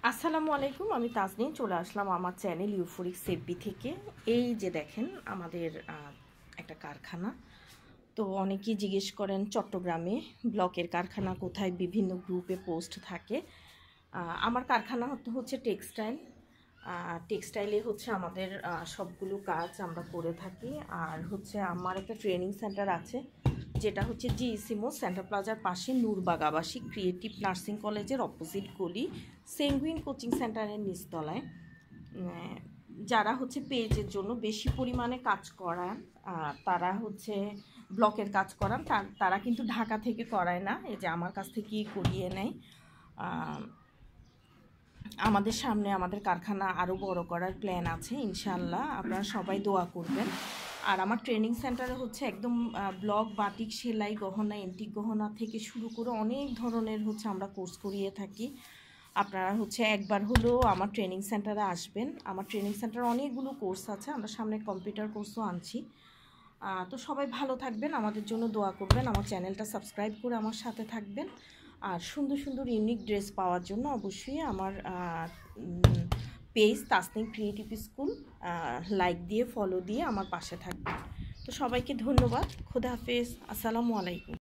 আসসালামু আলাইকুম, আমি তাজনীন চলে আসলাম আমার চ্যানেল ইউফোরিক সেফবি থেকে। এই যে দেখেন আমাদের একটা কারখানা। তো অনেকেই জিজ্ঞেস করেন চট্টগ্রামে ব্লকের কারখানা কোথায়, বিভিন্ন গ্রুপে পোস্ট থাকে। আমার কারখানা হচ্ছে টেক্সটাইল। টেক্সটাইলে হচ্ছে আমাদের সবগুলো কাজ আমরা করে থাকি। আর হচ্ছে আমার একটা ট্রেনিং সেন্টার আছে, যেটা হচ্ছে জিইসিমো সেন্টার প্লাজার পাশে নূরবাগ আবাসিক ক্রিয়েটিভ নার্সিং কলেজের অপোজিট গলি, সেঙ্গুইন কোচিং সেন্টারের নিচতলায়। যারা হচ্ছে পেজের জন্য বেশি পরিমাণে কাজ করান, তারা হচ্ছে ব্লকের কাজ করান, তারা কিন্তু ঢাকা থেকে করায় না, এই যে আমার কাছ থেকেই করিয়ে নেয়। আমাদের সামনে আমাদের কারখানা আরও বড় করার প্ল্যান আছে ইনশাআল্লাহ, আপনারা সবাই দোয়া করবেন। আর আমার ট্রেনিং সেন্টারে হচ্ছে একদম ব্লক, বাটিক, সেলাই, গহনা, এন্টিক গহনা থেকে শুরু করে অনেক ধরনের হচ্ছে আমরা কোর্স করিয়ে থাকি। আপনারা হচ্ছে একবার হলেও আমার ট্রেনিং সেন্টারে আসবেন। আমার ট্রেনিং সেন্টারে অনেকগুলো কোর্স আছে, আমরা সামনে কম্পিউটার কোর্সও আনছি। তো সবাই ভালো থাকবেন, আমাদের জন্য দোয়া করবেন, আমার চ্যানেলটা সাবস্ক্রাইব করে আমার সাথে থাকবেন। আর সুন্দর সুন্দর ইউনিক ড্রেস পাওয়ার জন্য অবশ্যই আমার page Tasnim creative school like দিয়ে, ফলো দিয়ে আমার পাশে থাকবেন। তো সবাইকে ধন্যবাদ। খোদা হাফেজ। আসসালামু আলাইকুম।